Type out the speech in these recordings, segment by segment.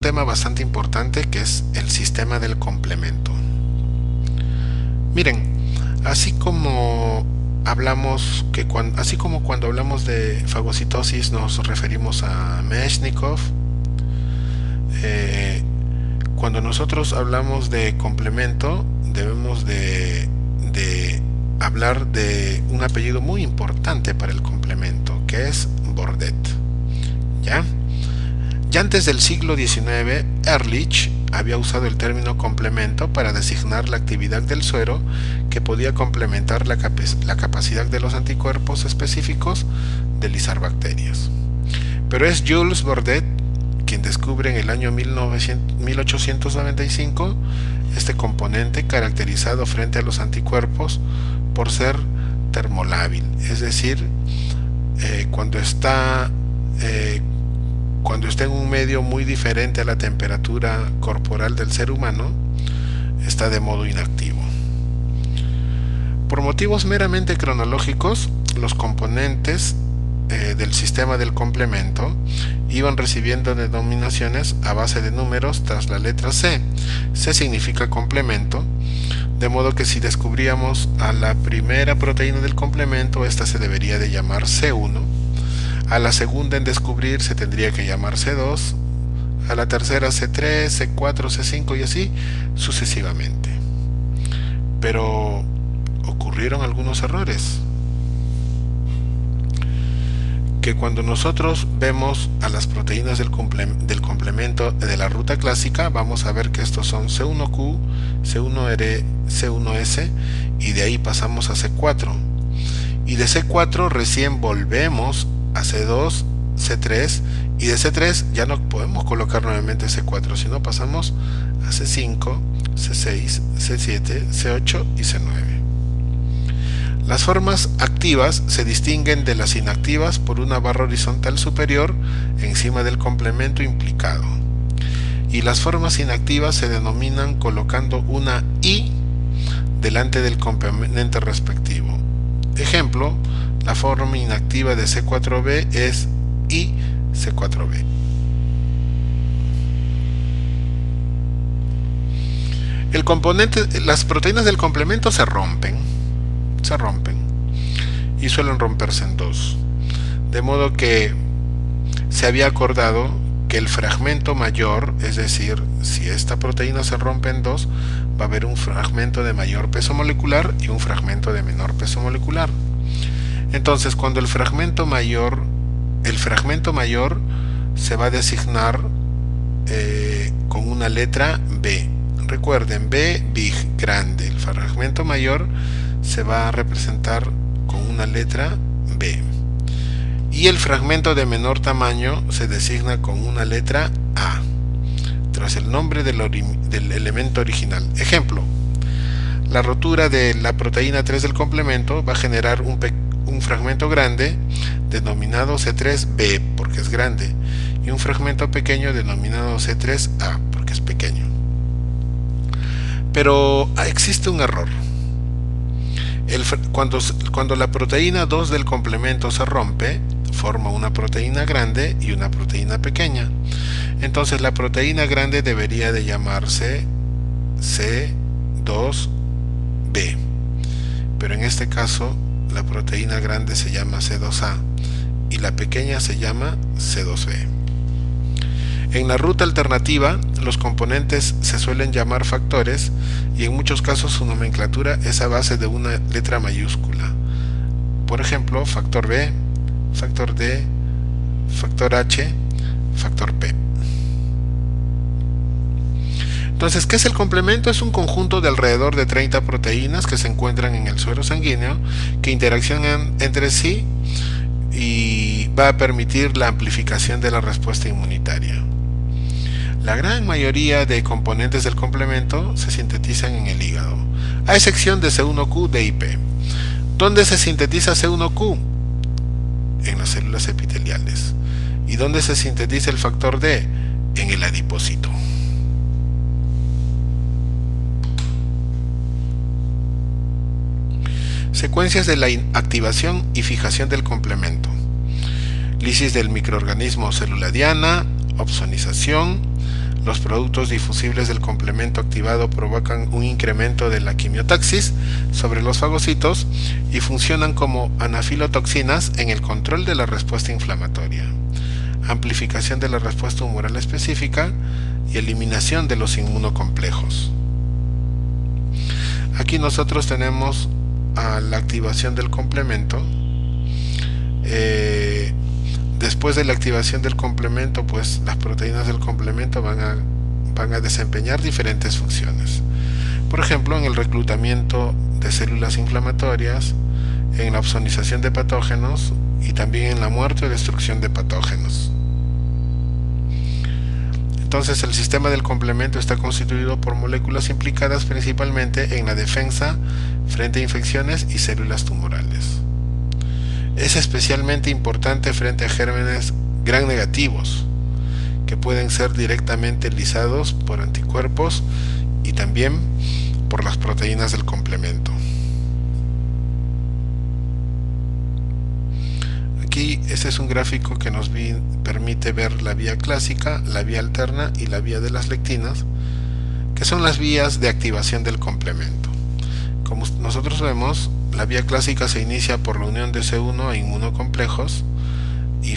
tema bastante importante que es el sistema del complemento. Miren, así como cuando hablamos de fagocitosis nos referimos a Meshnikov, cuando nosotros hablamos de complemento debemos de hablar de un apellido muy importante para el complemento, que es Bordet. ¿Ya? Ya antes del siglo XIX, Ehrlich había usado el término complemento para designar la actividad del suero que podía complementar la capacidad de los anticuerpos específicos de lisar bacterias. Pero es Jules Bordet quien descubre en el año 1895 este componente caracterizado frente a los anticuerpos por ser termolábil, es decir, cuando está en un medio muy diferente a la temperatura corporal del ser humano, está de modo inactivo. Por motivos meramente cronológicos, los componentes del sistema del complemento iban recibiendo denominaciones a base de números tras la letra C. C significa complemento, de modo que si descubríamos a la primera proteína del complemento, esta se debería de llamar C1, a la segunda en descubrir se tendría que llamar C2, a la tercera C3, C4, C5 y así sucesivamente. Pero ocurrieron algunos errores, que cuando nosotros vemos a las proteínas del complemento de la ruta clásica, vamos a ver que estos son C1Q, C1R, C1S, y de ahí pasamos a C4. Y de C4 recién volvemos a C2, C3, y de C3 ya no podemos colocar nuevamente C4, sino pasamos a C5, C6, C7, C8 y C9. Las formas activas se distinguen de las inactivas por una barra horizontal superior encima del complemento implicado, y las formas inactivas se denominan colocando una I delante del componente respectivo. Ejemplo, la forma inactiva de C4b es IC4b. Las proteínas del complemento se rompen y suelen romperse en dos, de modo que se había acordado que el fragmento mayor, es decir, si esta proteína se rompe en dos, va a haber un fragmento de mayor peso molecular y un fragmento de menor peso molecular. Entonces, cuando el fragmento mayor se va a designar con una letra B. Recuerden, B, big, grande. El fragmento mayor se va a representar con una letra B. Y el fragmento de menor tamaño se designa con una letra A, tras el nombre del elemento original. Ejemplo, la rotura de la proteína 3 del complemento va a generar un fragmento grande denominado C3b porque es grande, y un fragmento pequeño denominado C3a porque es pequeño. Pero existe un error. Cuando la proteína 2 del complemento se rompe, forma una proteína grande y una proteína pequeña. Entonces la proteína grande debería de llamarse C2b, pero en este caso la proteína grande se llama C2a y la pequeña se llama C2b. En la ruta alternativa, los componentes se suelen llamar factores y en muchos casos su nomenclatura es a base de una letra mayúscula. Por ejemplo, factor B, factor D, factor H, factor P. Entonces, ¿qué es el complemento? Es un conjunto de alrededor de 30 proteínas que se encuentran en el suero sanguíneo, que interaccionan entre sí y va a permitir la amplificación de la respuesta inmunitaria. La gran mayoría de componentes del complemento se sintetizan en el hígado, a excepción de C1Q, D y P. ¿Dónde se sintetiza C1Q? En las células epiteliales. ¿Y dónde se sintetiza el factor D? En el adipocito. Secuencias de la activación y fijación del complemento: lisis del microorganismo célula diana, opsonización, Los productos difusibles del complemento activado provocan un incremento de la quimiotaxis sobre los fagocitos y funcionan como anafilotoxinas en el control de la respuesta inflamatoria, amplificación de la respuesta humoral específica y eliminación de los inmunocomplejos. Aquí nosotros tenemos a la activación del complemento. Después de la activación del complemento, pues las proteínas del complemento van a desempeñar diferentes funciones. Por ejemplo, en el reclutamiento de células inflamatorias, en la opsonización de patógenos y también en la muerte o destrucción de patógenos. Entonces, el sistema del complemento está constituido por moléculas implicadas principalmente en la defensa frente a infecciones y células tumorales. Es especialmente importante frente a gérmenes gram negativos, que pueden ser directamente lisados por anticuerpos y también por las proteínas del complemento. Aquí este es un gráfico que nos permite ver la vía clásica, la vía alterna y la vía de las lectinas, que son las vías de activación del complemento. Como nosotros vemos, la vía clásica se inicia por la unión de C1 a inmunocomplejos y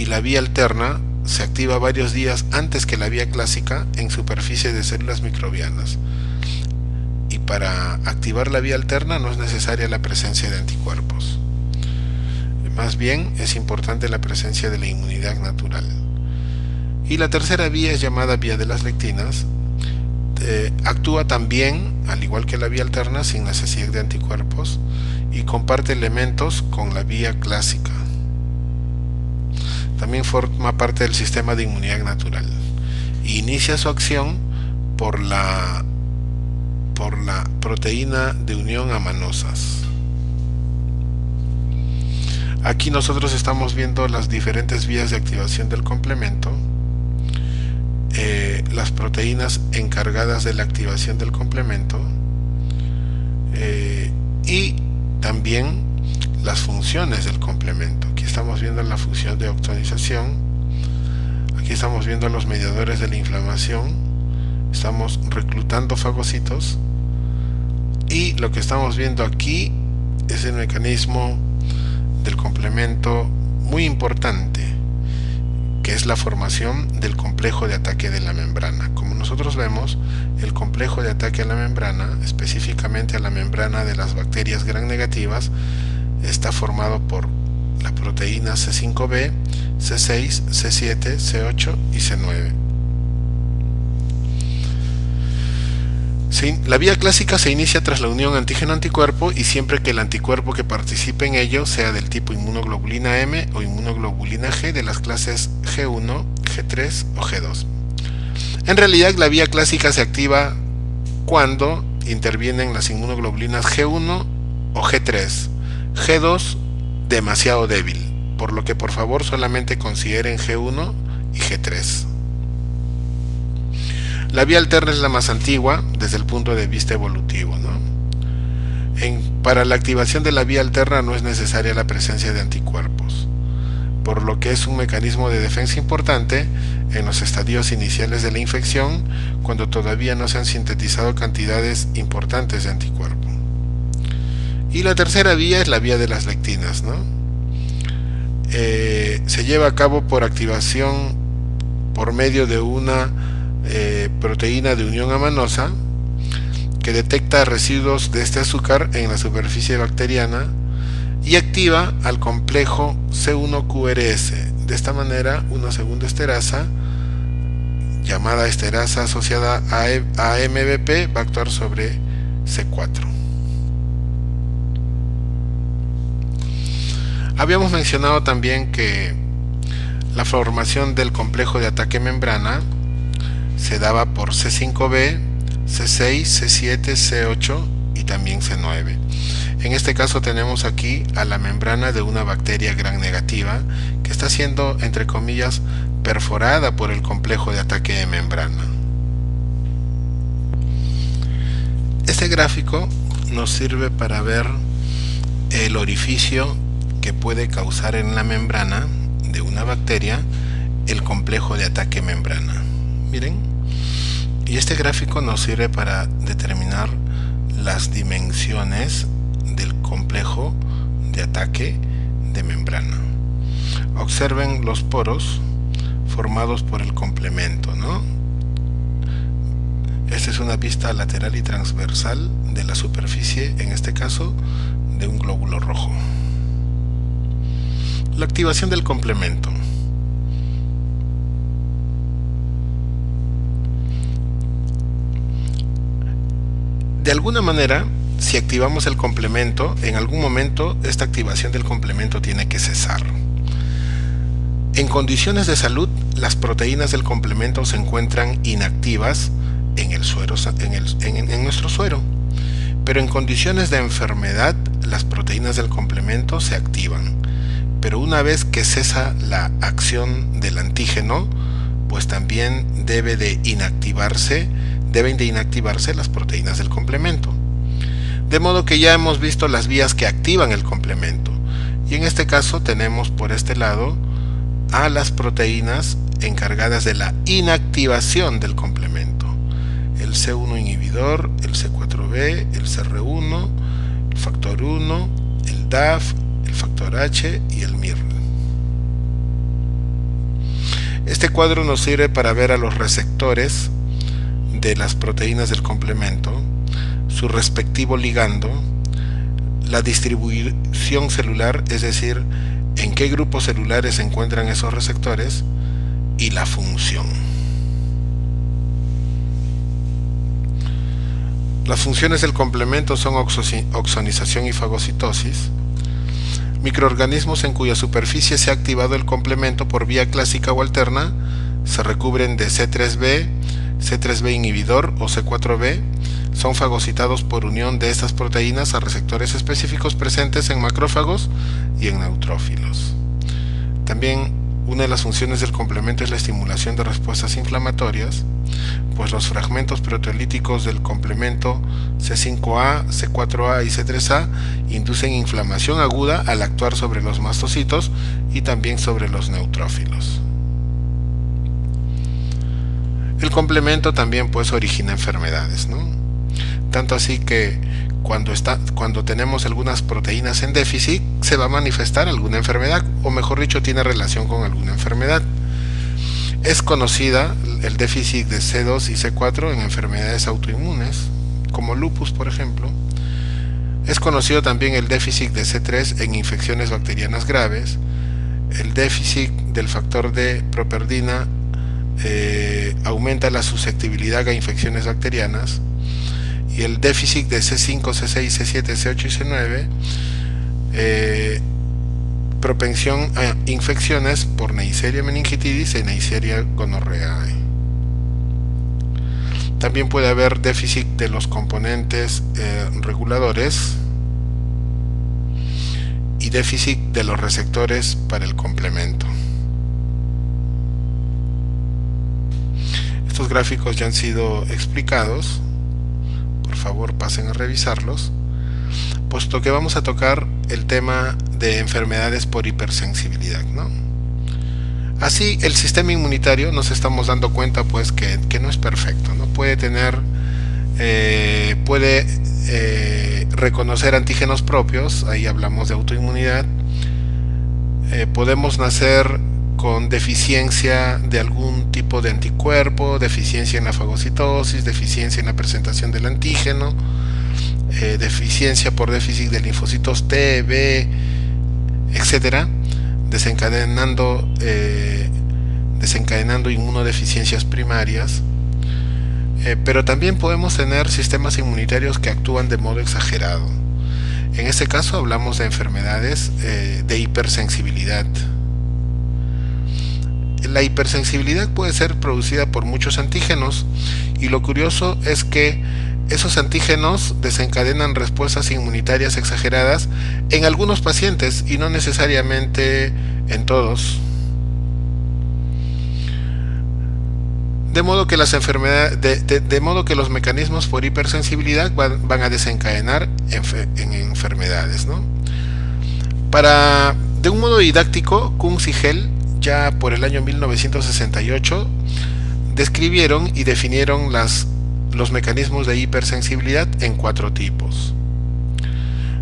la vía alterna se activa varios días antes que la vía clásica en superficie de células microbianas. Y para activar la vía alterna no es necesaria la presencia de anticuerpos. Más bien es importante la presencia de la inmunidad natural. Y la tercera vía es llamada vía de las lectinas. Actúa también, al igual que la vía alterna, sin necesidad de anticuerpos y comparte elementos con la vía clásica. También forma parte del sistema de inmunidad natural y inicia su acción por la proteína de unión a mannosas. Aquí nosotros estamos viendo las diferentes vías de activación del complemento, las proteínas encargadas de la activación del complemento y también las funciones del complemento. Aquí estamos viendo la función de opsonización, aquí estamos viendo los mediadores de la inflamación, estamos reclutando fagocitos y lo que estamos viendo aquí es el mecanismo del complemento muy importante, que es la formación del complejo de ataque de la membrana. Como nosotros vemos, el complejo de ataque a la membrana, específicamente a la membrana de las bacterias gram negativas, está formado por la proteína C5b, C6, C7, C8 y C9. La vía clásica se inicia tras la unión antígeno-anticuerpo y siempre que el anticuerpo que participe en ello sea del tipo inmunoglobulina M o inmunoglobulina G de las clases G1, G3 o G2. En realidad, la vía clásica se activa cuando intervienen las inmunoglobulinas G1 o G3, G2 demasiado débil, por lo que por favor solamente consideren G1 y G3. La vía alterna es la más antigua desde el punto de vista evolutivo, ¿no? Para la activación de la vía alterna no es necesaria la presencia de anticuerpos, por lo que es un mecanismo de defensa importante en los estadios iniciales de la infección, cuando todavía no se han sintetizado cantidades importantes de anticuerpo. Y la tercera vía es la vía de las lectinas, ¿no? Se lleva a cabo por activación por medio de una proteína de unión amanosa que detecta residuos de este azúcar en la superficie bacteriana y activa al complejo C1QRS. De esta manera, una segunda esterasa, llamada esterasa asociada a MBP, va a actuar sobre C4. Habíamos mencionado también que la formación del complejo de ataque membrana se daba por C5b, C6, C7, C8 y también C9. En este caso tenemos aquí a la membrana de una bacteria gram negativa que está siendo, entre comillas, perforada por el complejo de ataque de membrana. Este gráfico nos sirve para ver el orificio que puede causar en la membrana de una bacteria el complejo de ataque membrana. Miren, y este gráfico nos sirve para determinar las dimensiones del complejo de ataque de membrana. Observen los poros formados por el complemento, ¿no? Esta es una vista lateral y transversal de la superficie, en este caso, de un glóbulo rojo. La activación del complemento. De alguna manera, si activamos el complemento, en algún momento esta activación del complemento tiene que cesar. En condiciones de salud, las proteínas del complemento se encuentran inactivas en el suero, en nuestro suero, pero en condiciones de enfermedad, las proteínas del complemento se activan. Pero una vez que cesa la acción del antígeno, pues también deben de inactivarse las proteínas del complemento. De modo que ya hemos visto las vías que activan el complemento. Y en este caso tenemos por este lado a las proteínas encargadas de la inactivación del complemento. El C1 inhibidor, el C4b, el CR1, el factor 1, el DAF, el factor H y el MIR. Este cuadro nos sirve para ver a los receptores de las proteínas del complemento, su respectivo ligando, la distribución celular, es decir, en qué grupos celulares se encuentran esos receptores, y la función. Las funciones del complemento son oxonización y fagocitosis. Microorganismos en cuya superficie se ha activado el complemento por vía clásica o alterna se recubren de C3b, C3b inhibidor o C4b, son fagocitados por unión de estas proteínas a receptores específicos presentes en macrófagos y en neutrófilos. También una de las funciones del complemento es la estimulación de respuestas inflamatorias, pues los fragmentos proteolíticos del complemento C5a, C4a y C3a inducen inflamación aguda al actuar sobre los mastocitos y también sobre los neutrófilos. El complemento también pues origina enfermedades, ¿no? Tanto así que cuando tenemos algunas proteínas en déficit se va a manifestar alguna enfermedad, o mejor dicho, tiene relación con alguna enfermedad. Es conocida el déficit de C2 y C4 en enfermedades autoinmunes, como lupus, por ejemplo. Es conocido también el déficit de C3 en infecciones bacterianas graves. El déficit del factor D properdina aumenta la susceptibilidad a infecciones bacterianas. Y el déficit de C5, C6, C7, C8 y C9, propensión a infecciones por Neisseria meningitidis y Neisseria gonorrhoeae. También puede haber déficit de los componentes reguladores y déficit de los receptores para el complemento. Estos gráficos ya han sido explicados. Por favor, pasen a revisarlos, puesto que vamos a tocar el tema de enfermedades por hipersensibilidad, ¿no? Así, el sistema inmunitario nos estamos dando cuenta pues que no es perfecto, ¿no? Puede reconocer antígenos propios, ahí hablamos de autoinmunidad. Podemos nacer con deficiencia de algún tipo de anticuerpo, deficiencia en la fagocitosis, deficiencia en la presentación del antígeno, deficiencia por déficit de linfocitos T, B, etcétera, desencadenando inmunodeficiencias primarias. Pero también podemos tener sistemas inmunitarios que actúan de modo exagerado. En este caso hablamos de enfermedades de hipersensibilidad. La hipersensibilidad puede ser producida por muchos antígenos, y lo curioso es que esos antígenos desencadenan respuestas inmunitarias exageradas en algunos pacientes y no necesariamente en todos. De modo que los mecanismos por hipersensibilidad van a desencadenar en enfermedades, ¿no? De un modo didáctico, Kunz y Hell ya por el año 1968 describieron y definieron los mecanismos de hipersensibilidad en 4 tipos.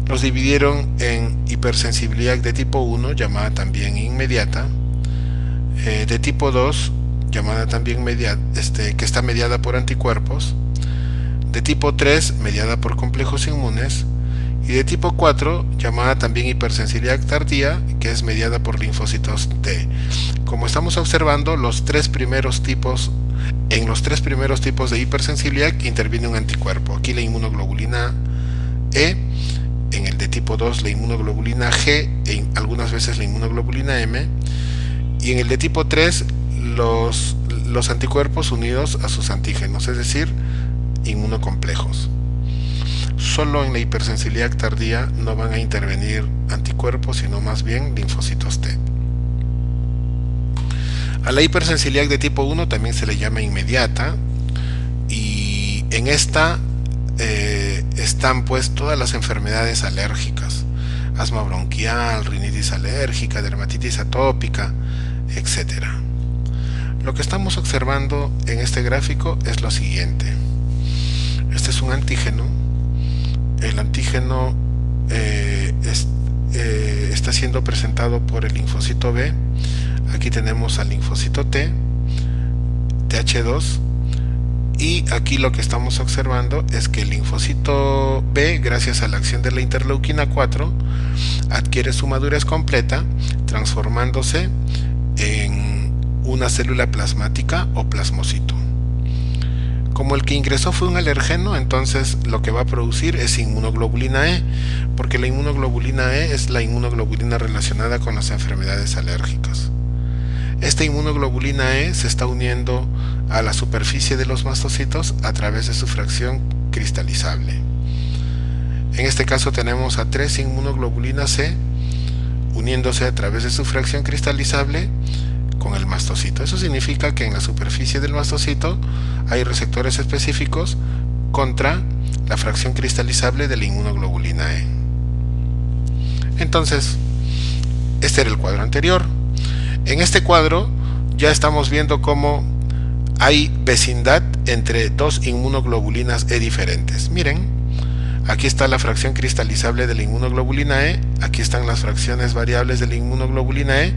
Los dividieron en hipersensibilidad de tipo 1, llamada también inmediata, de tipo 2, llamada también que está mediada por anticuerpos, de tipo 3, mediada por complejos inmunes, y de tipo 4, llamada también hipersensibilidad tardía, que es mediada por linfocitos T. Como estamos observando, en los tres primeros tipos de hipersensibilidad interviene un anticuerpo. Aquí la inmunoglobulina E, en el de tipo 2 la inmunoglobulina G, e algunas veces la inmunoglobulina M, y en el de tipo 3 los anticuerpos unidos a sus antígenos, es decir, inmunocomplejos. Solo en la hipersensibilidad tardía no van a intervenir anticuerpos, sino más bien linfocitos T. A la hipersensibilidad de tipo 1 también se le llama inmediata, y en esta están pues todas las enfermedades alérgicas: asma bronquial, rinitis alérgica, dermatitis atópica, etc. Lo que estamos observando en este gráfico es lo siguiente. Este es un antígeno. El antígeno está siendo presentado por el linfocito B. Aquí tenemos al linfocito T, Th2, y aquí lo que estamos observando es que el linfocito B, gracias a la acción de la interleuquina 4, adquiere su madurez completa, transformándose en una célula plasmática o plasmocito. Como el que ingresó fue un alergeno, entonces lo que va a producir es inmunoglobulina E, porque la inmunoglobulina E es la inmunoglobulina relacionada con las enfermedades alérgicas. Esta inmunoglobulina E se está uniendo a la superficie de los mastocitos a través de su fracción cristalizable. En este caso tenemos a 3 inmunoglobulinas C uniéndose a través de su fracción cristalizable con el mastocito. Eso significa que en la superficie del mastocito hay receptores específicos contra la fracción cristalizable de la inmunoglobulina E. Entonces, este era el cuadro anterior. En este cuadro ya estamos viendo cómo hay vecindad entre dos inmunoglobulinas E diferentes. Miren, aquí está la fracción cristalizable de la inmunoglobulina E, aquí están las fracciones variables de la inmunoglobulina E,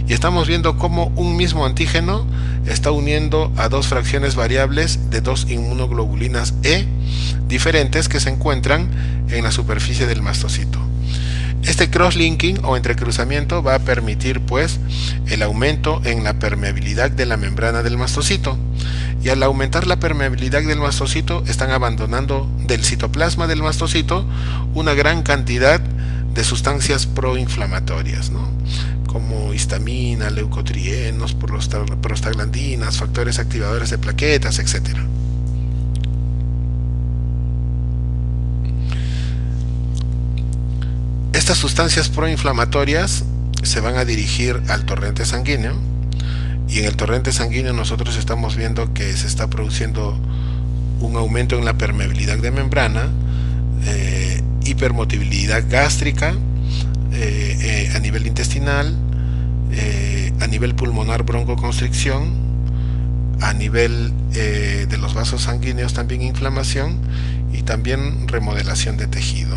y estamos viendo cómo un mismo antígeno está uniendo a dos fracciones variables de dos inmunoglobulinas E diferentes que se encuentran en la superficie del mastocito. Este cross-linking o entrecruzamiento va a permitir pues el aumento en la permeabilidad de la membrana del mastocito, y al aumentar la permeabilidad del mastocito están abandonando del citoplasma del mastocito una gran cantidad de sustancias proinflamatorias, ¿no?, como histamina, leucotrienos, prostaglandinas, factores activadores de plaquetas, etc. Estas sustancias proinflamatorias se van a dirigir al torrente sanguíneo, y en el torrente sanguíneo nosotros estamos viendo que se está produciendo un aumento en la permeabilidad de membrana, hipermotilidad gástrica a nivel intestinal, a nivel pulmonar broncoconstricción, a nivel de los vasos sanguíneos también inflamación, y también remodelación de tejido.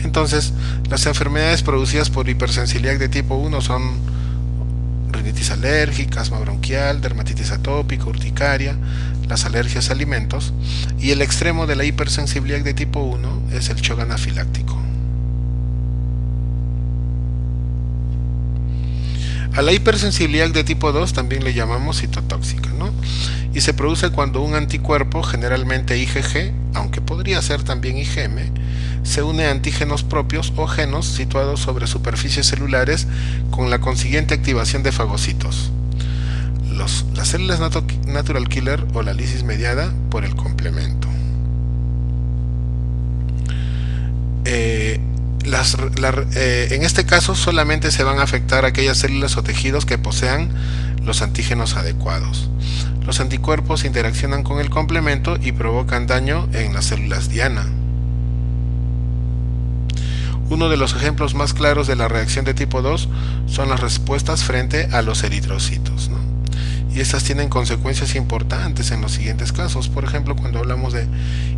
Entonces, las enfermedades producidas por hipersensibilidad de tipo 1 son rinitis alérgica, asma bronquial, dermatitis atópica, urticaria, las alergias a alimentos, y el extremo de la hipersensibilidad de tipo 1 es el shock anafiláctico. A la hipersensibilidad de tipo 2 también le llamamos citotóxica, ¿no?, y se produce cuando un anticuerpo, generalmente IgG, aunque podría ser también IgM, se une a antígenos propios o genos situados sobre superficies celulares con la consiguiente activación de fagocitos, las células natural killer o la lisis mediada por el complemento. En este caso solamente se van a afectar aquellas células o tejidos que posean los antígenos adecuados. Los anticuerpos interaccionan con el complemento y provocan daño en las células diana. Uno de los ejemplos más claros de la reacción de tipo 2 son las respuestas frente a los eritrocitos, ¿no? Y estas tienen consecuencias importantes en los siguientes casos. Por ejemplo, cuando hablamos de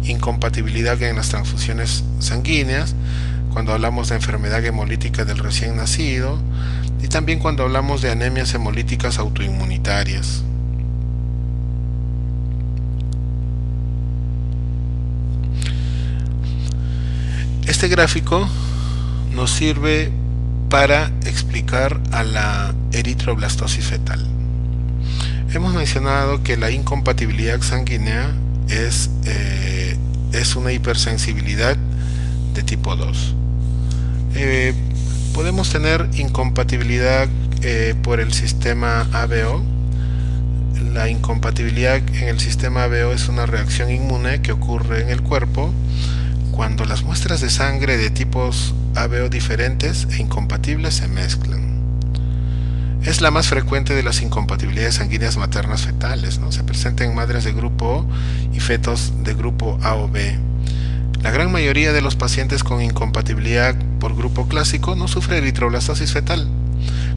incompatibilidad en las transfusiones sanguíneas, cuando hablamos de enfermedad hemolítica del recién nacido, y también cuando hablamos de anemias hemolíticas autoinmunitarias. Este gráfico nos sirve para explicar a la eritroblastosis fetal. Hemos mencionado que la incompatibilidad sanguínea es una hipersensibilidad de tipo 2. Podemos tener incompatibilidad por el sistema ABO. La incompatibilidad en el sistema ABO es una reacción inmune que ocurre en el cuerpo cuando las muestras de sangre de tipos ABO diferentes e incompatibles se mezclan. Es la más frecuente de las incompatibilidades sanguíneas maternas fetales, ¿no? Se presenta en madres de grupo O y fetos de grupo A o B. La gran mayoría de los pacientes con incompatibilidad por grupo clásico no sufre eritroblastosis fetal,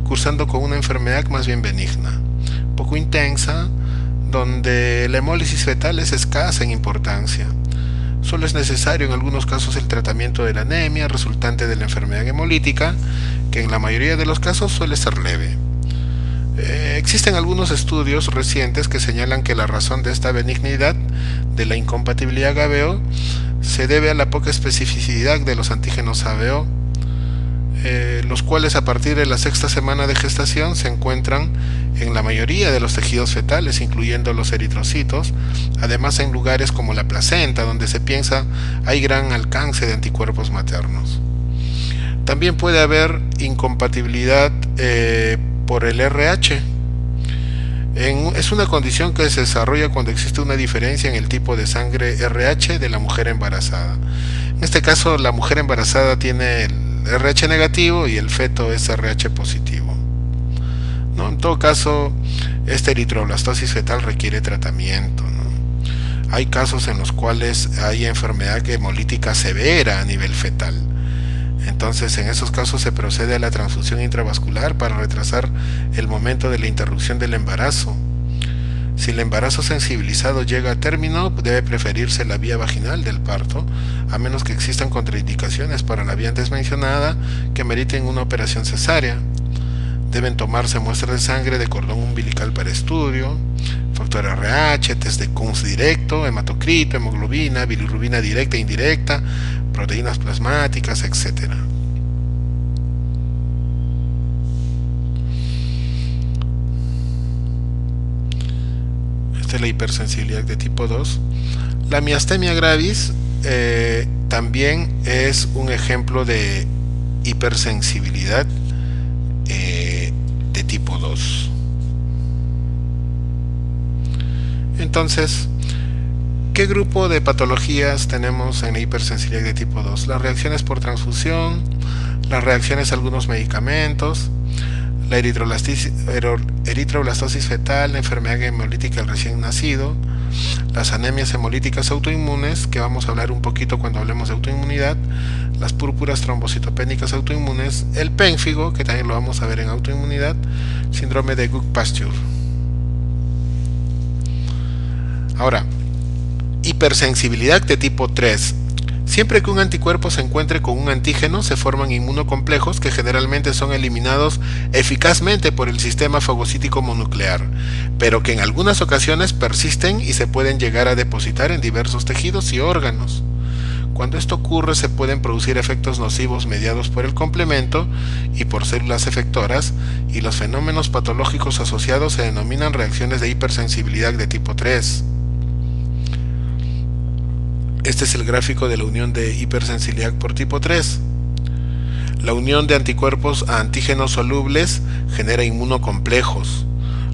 cursando con una enfermedad más bien benigna, poco intensa, donde la hemólisis fetal es escasa en importancia. Solo es necesario en algunos casos el tratamiento de la anemia resultante de la enfermedad hemolítica, que en la mayoría de los casos suele ser leve. Existen algunos estudios recientes que señalan que la razón de esta benignidad de la incompatibilidad ABO se debe a la poca especificidad de los antígenos ABO, los cuales a partir de la sexta semana de gestación se encuentran en la mayoría de los tejidos fetales, incluyendo los eritrocitos, además en lugares como la placenta, donde se piensa hay gran alcance de anticuerpos maternos. También puede haber incompatibilidad por el RH. Es una condición que se desarrolla cuando existe una diferencia en el tipo de sangre RH de la mujer embarazada. En este caso, la mujer embarazada tiene el RH negativo y el feto es RH positivo, ¿no? En todo caso, esta eritroblastosis fetal requiere tratamiento, ¿no? Hay casos en los cuales hay enfermedad hemolítica severa a nivel fetal. Entonces, en esos casos se procede a la transfusión intravascular para retrasar el momento de la interrupción del embarazo. Si el embarazo sensibilizado llega a término, debe preferirse la vía vaginal del parto, a menos que existan contraindicaciones para la vía antes mencionada que meriten una operación cesárea. Deben tomarse muestras de sangre de cordón umbilical para estudio, factor RH, test de Kunz directo, hematocrito, hemoglobina, bilirrubina directa e indirecta, proteínas plasmáticas, etc. Esta es la hipersensibilidad de tipo 2. La miastemia gravis también es un ejemplo de hipersensibilidad de tipo 2. Entonces, ¿qué grupo de patologías tenemos en la hipersensibilidad de tipo 2? Las reacciones por transfusión, las reacciones a algunos medicamentos, la eritroblastosis fetal, la enfermedad hemolítica del recién nacido, las anemias hemolíticas autoinmunes, que vamos a hablar un poquito cuando hablemos de autoinmunidad, las púrpuras trombocitopénicas autoinmunes, el pénfigo, que también lo vamos a ver en autoinmunidad, síndrome de Cook-Pasture. Ahora, hipersensibilidad de tipo 3. Siempre que un anticuerpo se encuentre con un antígeno, se forman inmunocomplejos que generalmente son eliminados eficazmente por el sistema fagocítico mononuclear, pero que en algunas ocasiones persisten y se pueden llegar a depositar en diversos tejidos y órganos. Cuando esto ocurre, se pueden producir efectos nocivos mediados por el complemento y por células efectoras, y los fenómenos patológicos asociados se denominan reacciones de hipersensibilidad de tipo 3. Este es el gráfico de la unión de hipersensibilidad por tipo 3. La unión de anticuerpos a antígenos solubles genera inmunocomplejos.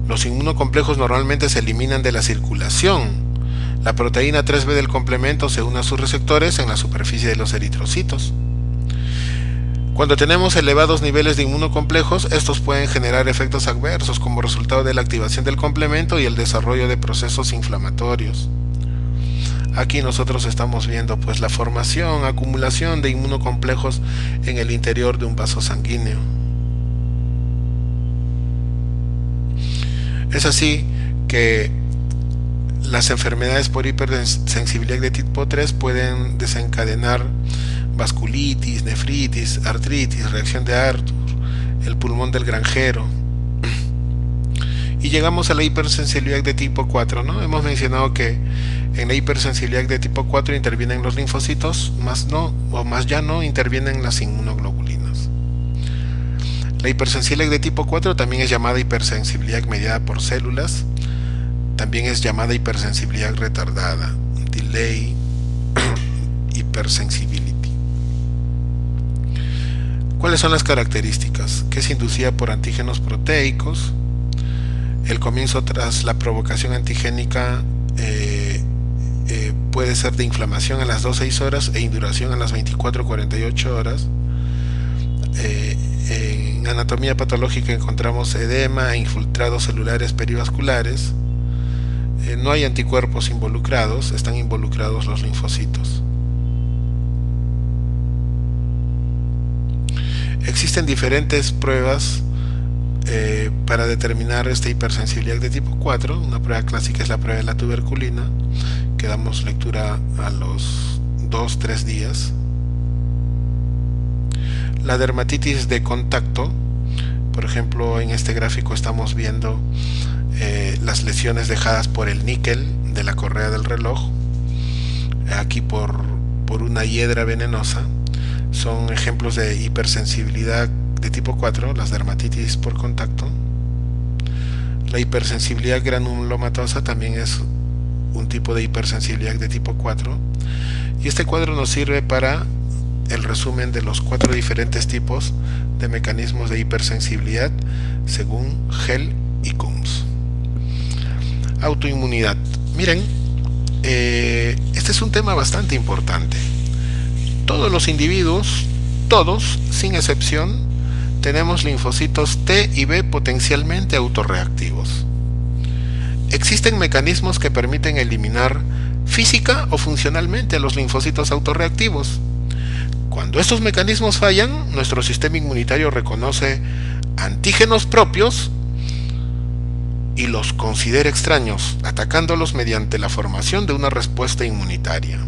Los inmunocomplejos normalmente se eliminan de la circulación. La proteína 3B del complemento se une a sus receptores en la superficie de los eritrocitos. Cuando tenemos elevados niveles de inmunocomplejos, estos pueden generar efectos adversos como resultado de la activación del complemento y el desarrollo de procesos inflamatorios. Aquí nosotros estamos viendo pues la formación, acumulación de inmunocomplejos en el interior de un vaso sanguíneo. Es así que las enfermedades por hipersensibilidad de tipo 3 pueden desencadenar vasculitis, nefritis, artritis, reacción de Arthur, el pulmón del granjero. Y llegamos a la hipersensibilidad de tipo 4, ¿no? Hemos mencionado que en la hipersensibilidad de tipo 4 intervienen los linfocitos, más ya no intervienen las inmunoglobulinas. La hipersensibilidad de tipo 4 también es llamada hipersensibilidad mediada por células, también es llamada hipersensibilidad retardada, delay hypersensibility. ¿Cuáles son las características? Que es inducida por antígenos proteicos. El comienzo tras la provocación antigénica puede ser de inflamación a las 2-6 horas e induración a las 24-48 horas. En anatomía patológica encontramos edema e infiltrados celulares perivasculares. No hay anticuerpos involucrados, están involucrados los linfocitos. Existen diferentes pruebas para determinar esta hipersensibilidad de tipo 4. Una prueba clásica es la prueba de la tuberculina, que damos lectura a los 2-3 días. La dermatitis de contacto, por ejemplo, en este gráfico estamos viendo las lesiones dejadas por el níquel de la correa del reloj, aquí por una hiedra venenosa. Son ejemplos de hipersensibilidad de tipo 4, las dermatitis por contacto. La hipersensibilidad granulomatosa también es un tipo de hipersensibilidad de tipo 4. Y este cuadro nos sirve para el resumen de los 4 diferentes tipos de mecanismos de hipersensibilidad según Hell y Coombs. Autoinmunidad. Miren, este es un tema bastante importante. Todos los individuos, todos, sin excepción, tenemos linfocitos T y B potencialmente autorreactivos. Existen mecanismos que permiten eliminar física o funcionalmente a los linfocitos autorreactivos. Cuando estos mecanismos fallan, nuestro sistema inmunitario reconoce antígenos propios y los considera extraños, atacándolos mediante la formación de una respuesta inmunitaria.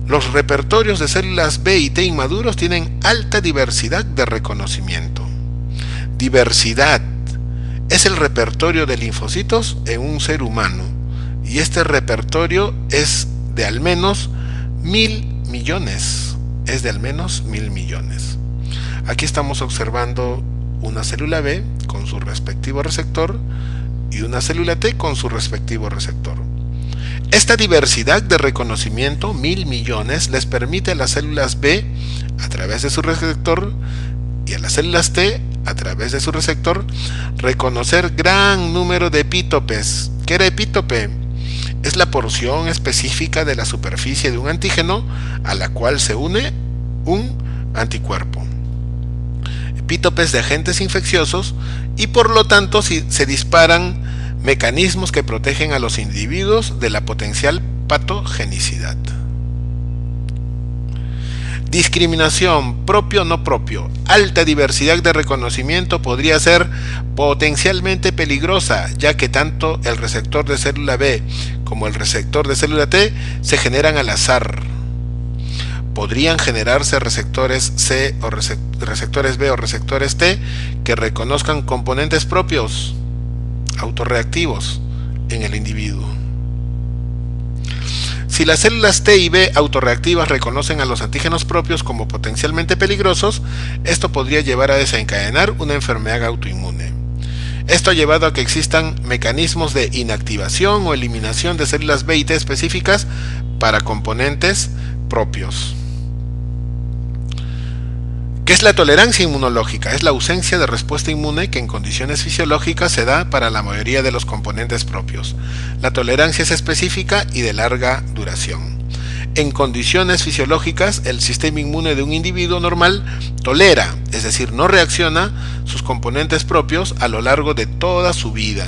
Los repertorios de células B y T inmaduros tienen alta diversidad de reconocimiento. Diversidad es el repertorio de linfocitos en un ser humano, y este repertorio es de al menos 1000 millones. Es de al menos 1000 millones. Aquí estamos observando una célula B con su respectivo receptor y una célula T con su respectivo receptor. Esta diversidad de reconocimiento, 1000 millones, les permite a las células B, a través de su receptor, y a las células T, a través de su receptor, reconocer gran número de epítopes. ¿Qué era epítope? Es la porción específica de la superficie de un antígeno a la cual se une un anticuerpo. Epítopes de agentes infecciosos, y por lo tanto se disparan mecanismos que protegen a los individuos de la potencial patogenicidad. Discriminación, propio o no propio. Alta diversidad de reconocimiento podría ser potencialmente peligrosa, ya que tanto el receptor de célula B como el receptor de célula T se generan al azar. Podrían generarse receptores C o receptores B o receptores T que reconozcan componentes propios autorreactivos en el individuo. Si las células T y B autorreactivas reconocen a los antígenos propios como potencialmente peligrosos, esto podría llevar a desencadenar una enfermedad autoinmune. Esto ha llevado a que existan mecanismos de inactivación o eliminación de células B y T específicas para componentes propios. ¿Qué es la tolerancia inmunológica? Es la ausencia de respuesta inmune que en condiciones fisiológicas se da para la mayoría de los componentes propios. La tolerancia es específica y de larga duración. En condiciones fisiológicas, el sistema inmune de un individuo normal tolera, es decir, no reacciona sus componentes propios a lo largo de toda su vida.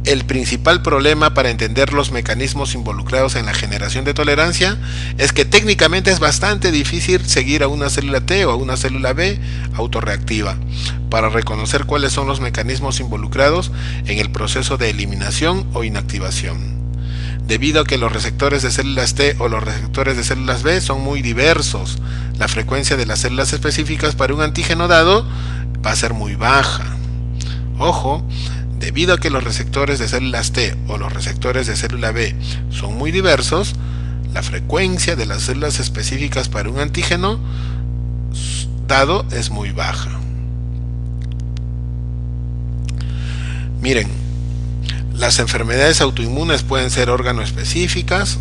El principal problema para entender los mecanismos involucrados en la generación de tolerancia es que técnicamente es bastante difícil seguir a una célula T o a una célula B autorreactiva para reconocer cuáles son los mecanismos involucrados en el proceso de eliminación o inactivación. Debido a que los receptores de células T o los receptores de células B son muy diversos, la frecuencia de las células específicas para un antígeno dado va a ser muy baja. Ojo, debido a que los receptores de células T o los receptores de célula B son muy diversos, la frecuencia de las células específicas para un antígeno dado es muy baja. Miren, las enfermedades autoinmunes pueden ser organoespecíficas,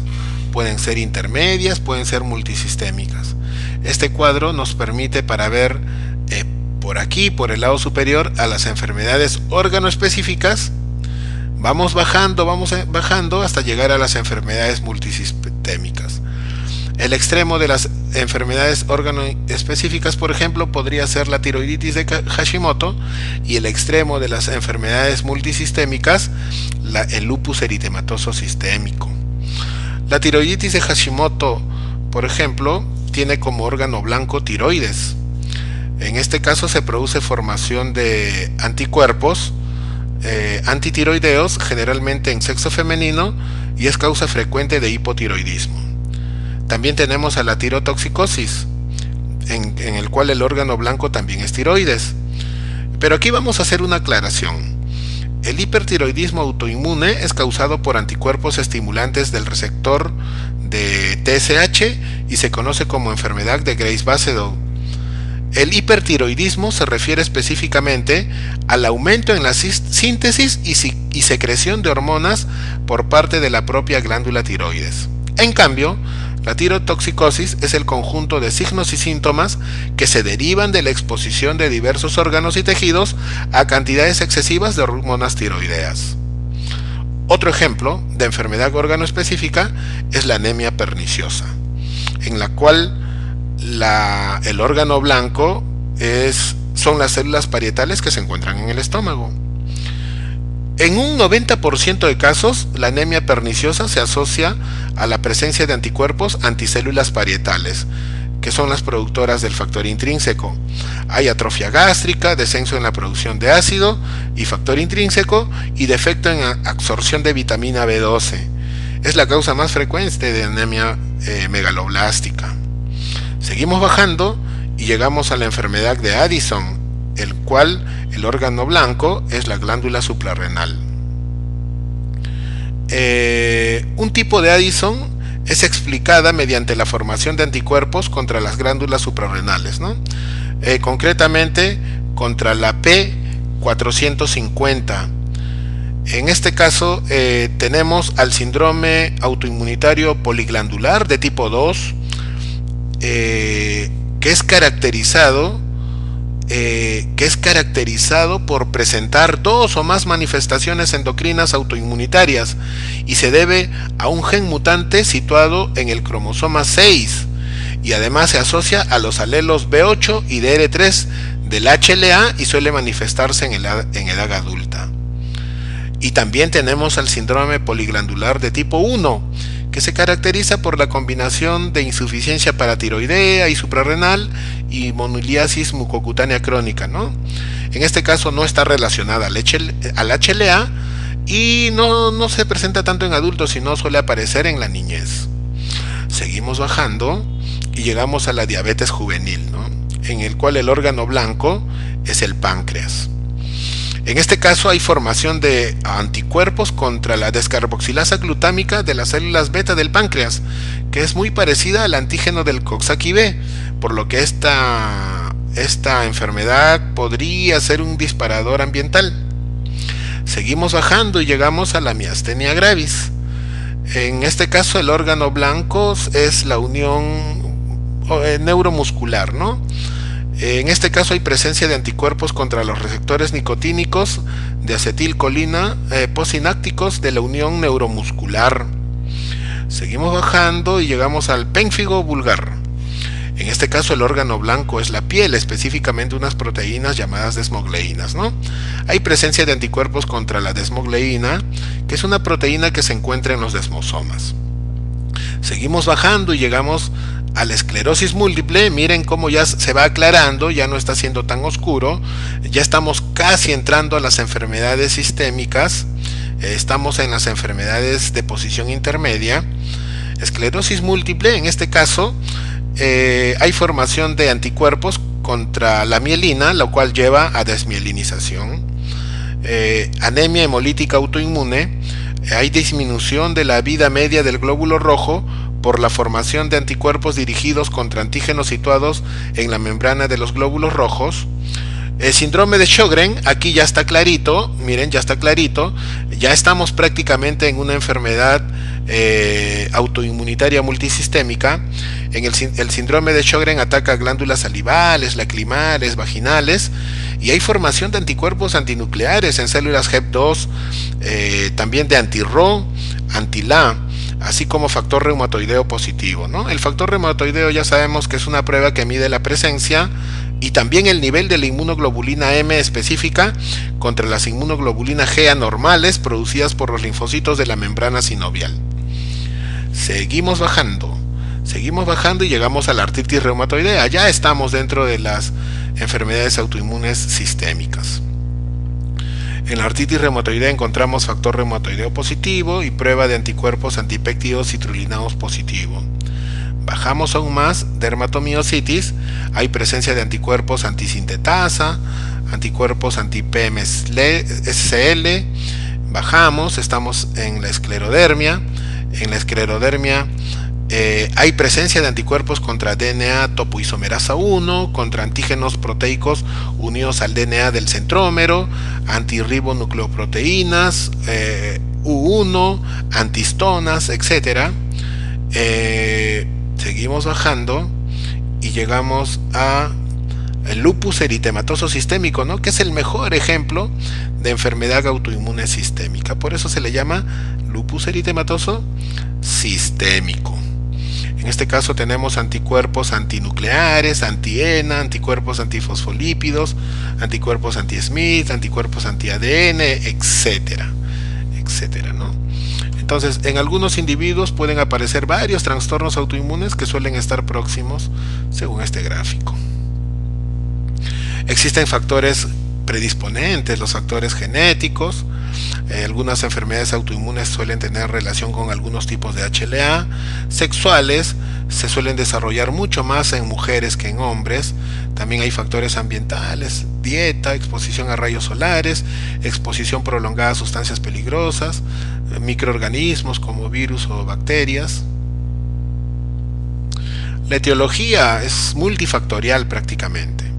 pueden ser intermedias, pueden ser multisistémicas. Este cuadro nos permite para ver por aquí, por el lado superior, a las enfermedades órganoespecíficas. Vamos bajando hasta llegar a las enfermedades multisistémicas. El extremo de las enfermedades órganoespecíficas, por ejemplo, podría ser la tiroiditis de Hashimoto, y el extremo de las enfermedades multisistémicas, el lupus eritematoso sistémico. La tiroiditis de Hashimoto, por ejemplo, tiene como órgano blanco tiroides. En este caso se produce formación de anticuerpos antitiroideos, generalmente en sexo femenino, y es causa frecuente de hipotiroidismo. También tenemos a la tirotoxicosis, en el cual el órgano blanco también es tiroides. Pero aquí vamos a hacer una aclaración. El hipertiroidismo autoinmune es causado por anticuerpos estimulantes del receptor de TSH y se conoce como enfermedad de Graves-Basedow. El hipertiroidismo se refiere específicamente al aumento en la síntesis y secreción de hormonas por parte de la propia glándula tiroides. En cambio, la tirotoxicosis es el conjunto de signos y síntomas que se derivan de la exposición de diversos órganos y tejidos a cantidades excesivas de hormonas tiroideas. Otro ejemplo de enfermedad organoespecífica es la anemia perniciosa, en la cual el órgano blanco son las células parietales que se encuentran en el estómago. En un 90% de casos, la anemia perniciosa se asocia a la presencia de anticuerpos anticélulas parietales, que son las productoras del factor intrínseco. Hay atrofia gástrica, descenso en la producción de ácido y factor intrínseco, y defecto en absorción de vitamina B12. Es la causa más frecuente de anemia megaloblástica. Seguimos bajando y llegamos a la enfermedad de Addison, el cual el órgano blanco es la glándula suprarrenal. Un tipo de Addison es explicada mediante la formación de anticuerpos contra las glándulas suprarrenales, ¿no? Concretamente contra la P450. En este caso tenemos al síndrome autoinmunitario poliglandular de tipo 2, que es caracterizado por presentar dos o más manifestaciones endocrinas autoinmunitarias y se debe a un gen mutante situado en el cromosoma 6, y además se asocia a los alelos B8 y DR3 del HLA y suele manifestarse en edad adulta. Y también tenemos al síndrome poliglandular de tipo 1, que se caracteriza por la combinación de insuficiencia paratiroidea y suprarrenal y monoiliasis mucocutánea crónica, ¿no? En este caso no está relacionada al HLA y no se presenta tanto en adultos, sino suele aparecer en la niñez. Seguimos bajando y llegamos a la diabetes juvenil, ¿no? En el cual el órgano blanco es el páncreas. En este caso hay formación de anticuerpos contra la descarboxilasa glutámica de las células beta del páncreas, que es muy parecida al antígeno del Coxsackie-B, por lo que esta enfermedad podría ser un disparador ambiental. Seguimos bajando y llegamos a la miastenia gravis. En este caso el órgano blanco es la unión neuromuscular, ¿no? En este caso hay presencia de anticuerpos contra los receptores nicotínicos de acetilcolina posinápticos de la unión neuromuscular. Seguimos bajando y llegamos al pénfigo vulgar. En este caso el órgano blanco es la piel, específicamente unas proteínas llamadas desmogleínas, ¿no? Hay presencia de anticuerpos contra la desmogleína, que es una proteína que se encuentra en los desmosomas. Seguimos bajando y llegamos a la esclerosis múltiple. Miren cómo ya se va aclarando, ya no está siendo tan oscuro, ya estamos casi entrando a las enfermedades sistémicas, estamos en las enfermedades de posición intermedia. Esclerosis múltiple, en este caso hay formación de anticuerpos contra la mielina, lo cual lleva a desmielinización. Anemia hemolítica autoinmune, hay disminución de la vida media del glóbulo rojo por la formación de anticuerpos dirigidos contra antígenos situados en la membrana de los glóbulos rojos. El síndrome de Sjögren, aquí ya está clarito, miren, ya está clarito, ya estamos prácticamente en una enfermedad autoinmunitaria multisistémica. El síndrome de Sjögren ataca glándulas salivales, lacrimales, vaginales, y hay formación de anticuerpos antinucleares en células HEP2, también de anti-Ro, anti-La, así como factor reumatoideo positivo, ¿no? El factor reumatoideo ya sabemos que es una prueba que mide la presencia y también el nivel de la inmunoglobulina M específica contra las inmunoglobulina G anormales producidas por los linfocitos de la membrana sinovial. Seguimos bajando y llegamos a la artritis reumatoidea. Ya estamos dentro de las enfermedades autoinmunes sistémicas. En la artritis reumatoidea encontramos factor reumatoideo positivo y prueba de anticuerpos antipéptidos citrulinados positivo. Bajamos aún más, dermatomiositis, hay presencia de anticuerpos antisintetasa, anticuerpos anti-PMSL. Bajamos, estamos en la esclerodermia. En la esclerodermia hay presencia de anticuerpos contra DNA topoisomerasa 1, contra antígenos proteicos unidos al DNA del centrómero, antirribonucleoproteínas, U1, antistonas, etc. Seguimos bajando y llegamos a el lupus eritematoso sistémico, ¿no? Que es el mejor ejemplo de enfermedad autoinmune sistémica. Por eso se le llama lupus eritematoso sistémico. En este caso tenemos anticuerpos antinucleares, anti-ENA, anticuerpos antifosfolípidos, anticuerpos anti-SMIT, anticuerpos anti-ADN, etcétera, etcétera, ¿no? Entonces, en algunos individuos pueden aparecer varios trastornos autoinmunes que suelen estar próximos según este gráfico. Existen factores predisponentes, los factores genéticos. Algunas enfermedades autoinmunes suelen tener relación con algunos tipos de HLA. Sexuales se suelen desarrollar mucho más en mujeres que en hombres. También hay factores ambientales, dieta, exposición a rayos solares, exposición prolongada a sustancias peligrosas, microorganismos como virus o bacterias. La etiología es multifactorial prácticamente.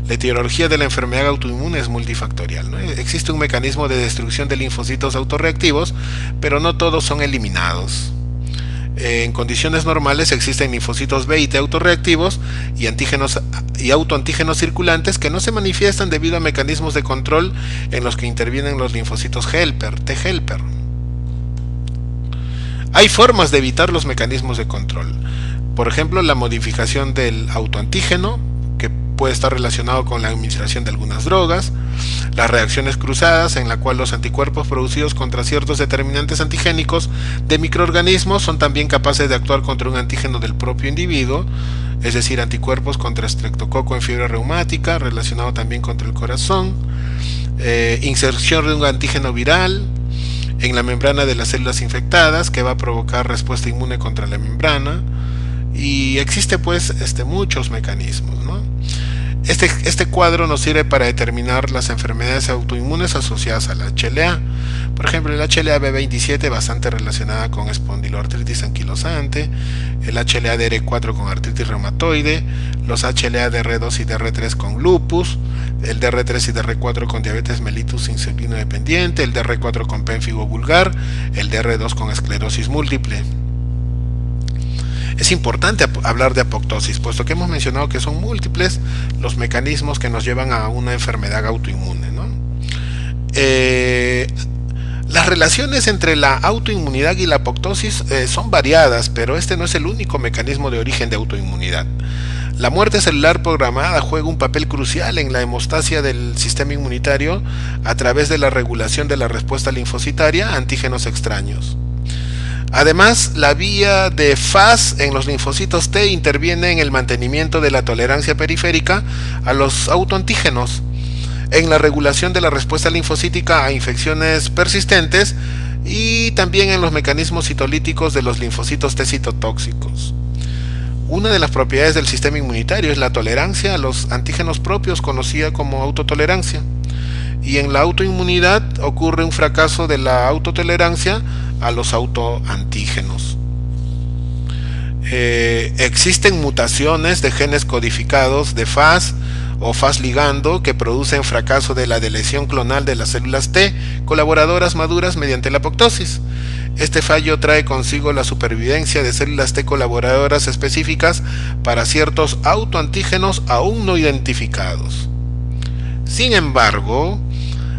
La etiología de la enfermedad autoinmune es multifactorial, ¿no? Existe un mecanismo de destrucción de linfocitos autorreactivos, pero no todos son eliminados. En condiciones normales existen linfocitos B y T autorreactivos y antígenos y autoantígenos circulantes que no se manifiestan debido a mecanismos de control en los que intervienen los linfocitos helper, T helper. Hay formas de evitar los mecanismos de control. Por ejemplo, la modificación del autoantígeno, que puede estar relacionado con la administración de algunas drogas, las reacciones cruzadas, en la cual los anticuerpos producidos contra ciertos determinantes antigénicos de microorganismos son también capaces de actuar contra un antígeno del propio individuo, es decir, anticuerpos contra estreptococo en fiebre reumática, relacionado también contra el corazón, inserción de un antígeno viral en la membrana de las células infectadas, que va a provocar respuesta inmune contra la membrana. Y existe pues muchos mecanismos, ¿no? Este cuadro nos sirve para determinar las enfermedades autoinmunes asociadas a la HLA. Por ejemplo, el HLA-B27 bastante relacionada con espondiloartritis anquilosante, el HLA-DR4 con artritis reumatoide, los HLA-DR2 y DR3 con lupus, el DR3 y DR4 con diabetes mellitus insulino dependiente, el DR4 con pénfigo vulgar, el DR2 con esclerosis múltiple. Es importante hablar de apoptosis, puesto que hemos mencionado que son múltiples los mecanismos que nos llevan a una enfermedad autoinmune, ¿no? Las relaciones entre la autoinmunidad y la apoptosis son variadas, pero este no es el único mecanismo de origen de autoinmunidad. La muerte celular programada juega un papel crucial en la hemostasia del sistema inmunitario a través de la regulación de la respuesta linfocitaria a antígenos extraños. Además, la vía de Fas en los linfocitos T interviene en el mantenimiento de la tolerancia periférica a los autoantígenos, en la regulación de la respuesta linfocítica a infecciones persistentes y también en los mecanismos citolíticos de los linfocitos T citotóxicos. Una de las propiedades del sistema inmunitario es la tolerancia a los antígenos propios, conocida como autotolerancia. Y en la autoinmunidad ocurre un fracaso de la autotolerancia a los autoantígenos. Existen mutaciones de genes codificados de Fas o Fas ligando que producen fracaso de la deleción clonal de las células T colaboradoras maduras mediante la apoptosis. Este fallo trae consigo la supervivencia de células T colaboradoras específicas para ciertos autoantígenos aún no identificados. Sin embargo,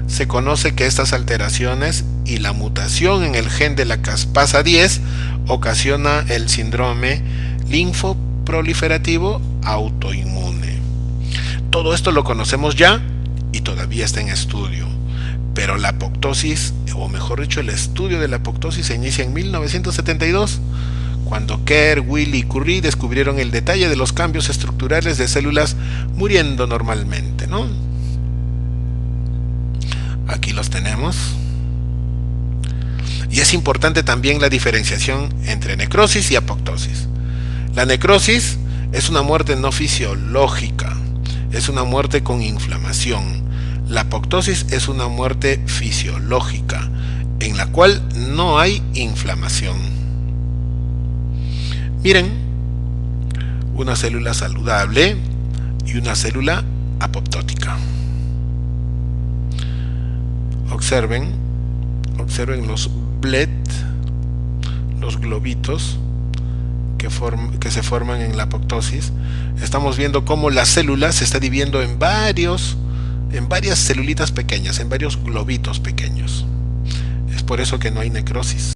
se conoce que estas alteraciones y la mutación en el gen de la caspasa 10 ocasiona el síndrome linfoproliferativo autoinmune. Todo esto lo conocemos ya y todavía está en estudio, pero la apoptosis, o mejor dicho, el estudio de la apoptosis se inicia en 1972, cuando Kerr, Willy y Curry descubrieron el detalle de los cambios estructurales de células muriendo normalmente, ¿no? Aquí los tenemos. Y es importante también la diferenciación entre necrosis y apoptosis. La necrosis es una muerte no fisiológica, es una muerte con inflamación. La apoptosis es una muerte fisiológica, en la cual no hay inflamación. Miren, una célula saludable y una célula apoptótica. Observen los BLET, los globitos que se forman en la apoptosis. Estamos viendo cómo la célula se está dividiendo en varias celulitas pequeñas, en varios globitos pequeños. Es por eso que no hay necrosis.